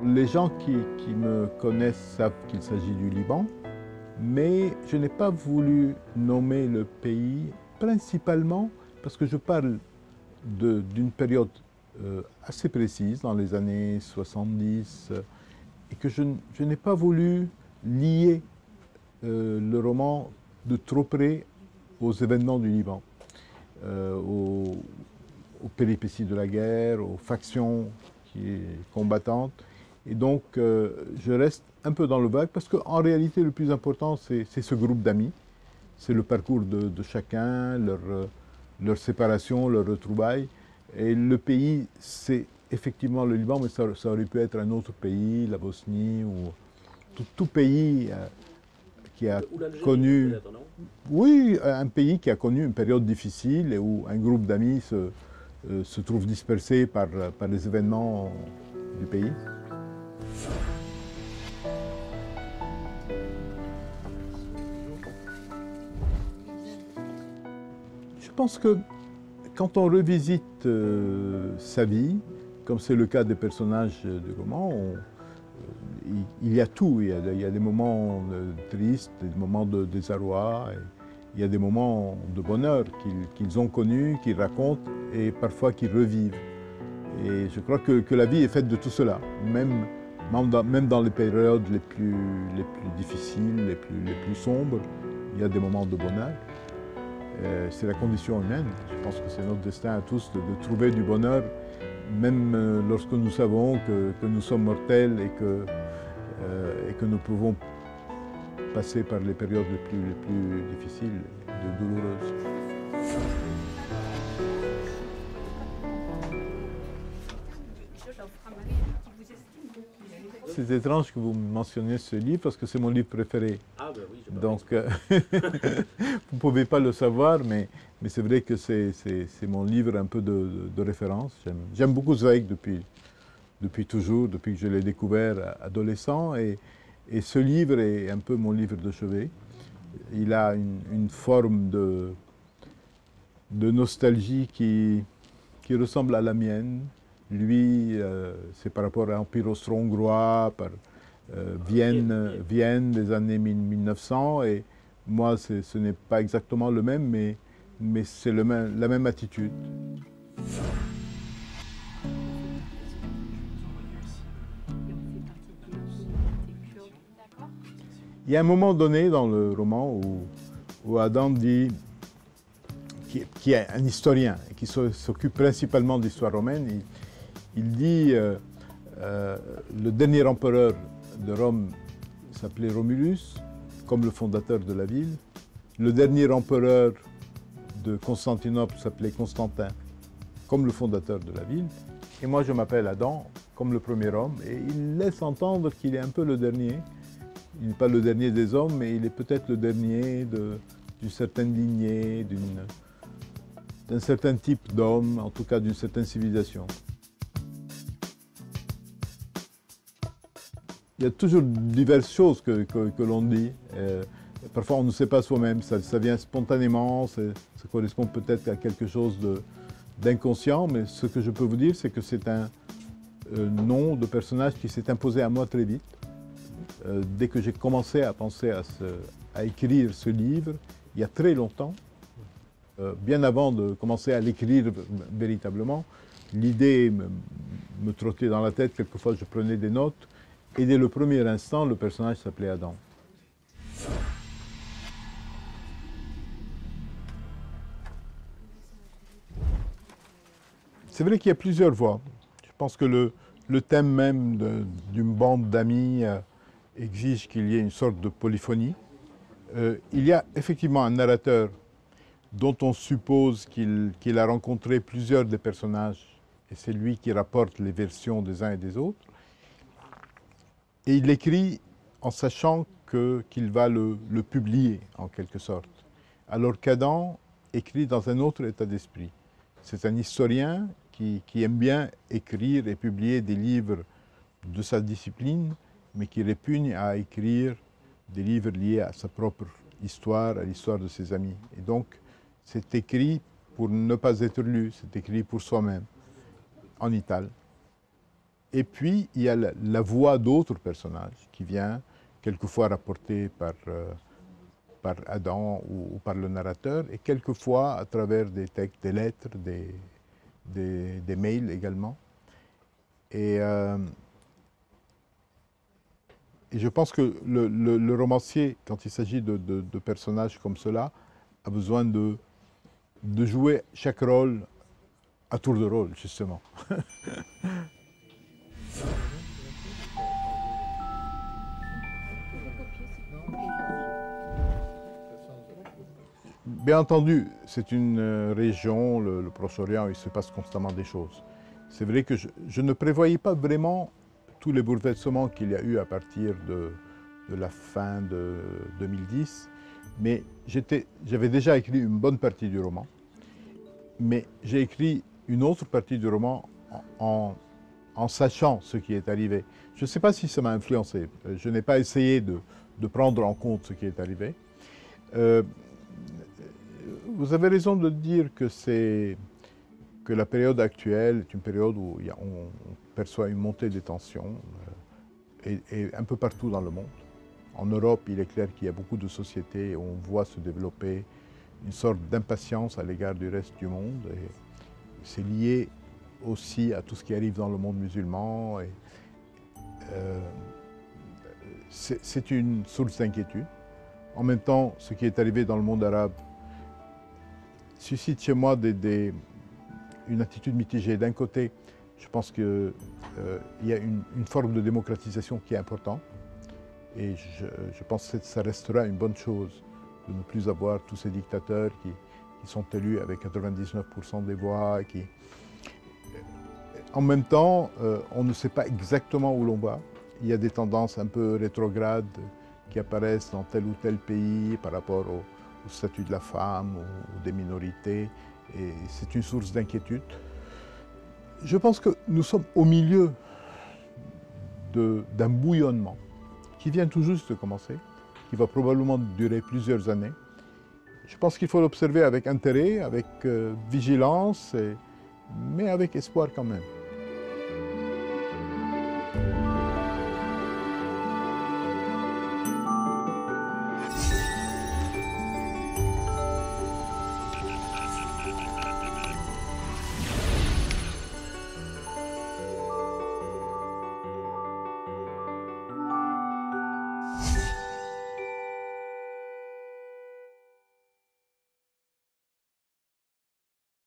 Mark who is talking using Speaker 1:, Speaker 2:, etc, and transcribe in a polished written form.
Speaker 1: Les gens qui me connaissent savent qu'il s'agit du Liban, mais je n'ai pas voulu nommer le pays principalement parce que je parle d'une période assez précise, dans les années 70, et que je n'ai pas voulu lier le roman de trop près aux événements du Liban, aux péripéties de la guerre, aux factions combattantes. Et donc, je reste un peu dans le vague parce qu'en réalité, le plus important, c'est ce groupe d'amis. C'est le parcours de chacun, leur séparation, leur retrouvailles. Et le pays, c'est effectivement le Liban, mais ça aurait pu être un autre pays, la Bosnie, ou tout pays qui a connu... Oui, un pays qui a connu une période difficile et où un groupe d'amis se trouve dispersé par les événements du pays. Je pense que quand on revisite sa vie, comme c'est le cas des personnages du roman, il y a tout. Il y a des moments tristes, des moments de désarroi, et il y a des moments de bonheur qu'ils ont connus, qu'ils racontent et parfois qu'ils revivent. Et je crois que la vie est faite de tout cela, même dans les périodes les plus difficiles, les plus sombres, il y a des moments de bonheur. C'est la condition humaine. Je pense que c'est notre destin à tous de trouver du bonheur, même lorsque nous savons que nous sommes mortels et que nous pouvons passer par les périodes les plus difficiles et douloureuses. C'est étrange que vous mentionniez ce livre parce que c'est mon livre préféré.
Speaker 2: Ah ben oui,
Speaker 1: donc vous ne pouvez pas le savoir, mais c'est vrai que c'est mon livre un peu de référence. J'aime beaucoup Zweig depuis toujours, depuis que je l'ai découvert adolescent. Et ce livre est un peu mon livre de chevet. Il a une forme de nostalgie qui ressemble à la mienne. Lui, c'est par rapport à l'Empire austro-hongrois, par Vienne des années 1900. Et moi, ce n'est pas exactement le même, mais c'est la même attitude. Il y a un moment donné dans le roman où Adam dit, qui est un historien et qui s'occupe principalement d'histoire romaine, il dit le dernier empereur de Rome s'appelait Romulus, comme le fondateur de la ville. Le dernier empereur de Constantinople s'appelait Constantin, comme le fondateur de la ville. Et moi, je m'appelle Adam, comme le premier homme. Et il laisse entendre qu'il est un peu le dernier. Il n'est pas le dernier des hommes, mais il est peut-être le dernier d'une certaine lignée, d'un certain type d'homme, en tout cas d'une certaine civilisation. Il y a toujours diverses choses que l'on dit. Parfois, on ne sait pas soi-même, ça vient spontanément, ça correspond peut-être à quelque chose d'inconscient, mais ce que je peux vous dire, c'est que c'est un nom de personnage qui s'est imposé à moi très vite. Dès que j'ai commencé à penser à écrire ce livre, il y a très longtemps, bien avant de commencer à l'écrire véritablement, l'idée me trottait dans la tête, quelquefois je prenais des notes, et dès le premier instant, le personnage s'appelait Adam. C'est vrai qu'il y a plusieurs voix. Je pense que le thème même d'une bande d'amis exige qu'il y ait une sorte de polyphonie. Il y a effectivement un narrateur dont on suppose qu'il a rencontré plusieurs des personnages, et c'est lui qui rapporte les versions des uns et des autres. Et il l'écrit en sachant qu'il va le publier, en quelque sorte. Alors qu'Adam écrit dans un autre état d'esprit. C'est un historien qui aime bien écrire et publier des livres de sa discipline, mais qui répugne à écrire des livres liés à sa propre histoire, à l'histoire de ses amis. Et donc, c'est écrit pour ne pas être lu, c'est écrit pour soi-même, en ital. Et puis, il y a la voix d'autres personnages qui vient quelquefois rapportée par Adam ou par le narrateur, et quelquefois à travers des textes, des lettres, des mails également. Et je pense que le romancier, quand il s'agit de personnages comme cela, a besoin de jouer chaque rôle à tour de rôle, justement. Bien entendu, c'est une région, le Proche-Orient, où il se passe constamment des choses. C'est vrai que je ne prévoyais pas vraiment tous les bouleversements qu'il y a eu à partir de la fin de 2010, mais j'avais déjà écrit une bonne partie du roman, mais j'ai écrit une autre partie du roman en sachant ce qui est arrivé. Je ne sais pas si ça m'a influencé. Je n'ai pas essayé de prendre en compte ce qui est arrivé. Vous avez raison de dire que la période actuelle est une période où on perçoit une montée des tensions et un peu partout dans le monde. En Europe, il est clair qu'il y a beaucoup de sociétés où on voit se développer une sorte d'impatience à l'égard du reste du monde. Et c'est lié aussi à tout ce qui arrive dans le monde musulman. C'est une source d'inquiétude. En même temps, ce qui est arrivé dans le monde arabe suscite chez moi une attitude mitigée. D'un côté, je pense qu'il y a une forme de démocratisation qui est importante. Et je pense que ça restera une bonne chose de ne plus avoir tous ces dictateurs qui sont élus avec 99% des voix. En même temps, on ne sait pas exactement où l'on va. Il y a des tendances un peu rétrogrades qui apparaissent dans tel ou tel pays par rapport au statut de la femme ou des minorités. Et c'est une source d'inquiétude. Je pense que nous sommes au milieu d'un bouillonnement qui vient tout juste de commencer, qui va probablement durer plusieurs années. Je pense qu'il faut l'observer avec intérêt, avec vigilance, mais avec espoir quand même.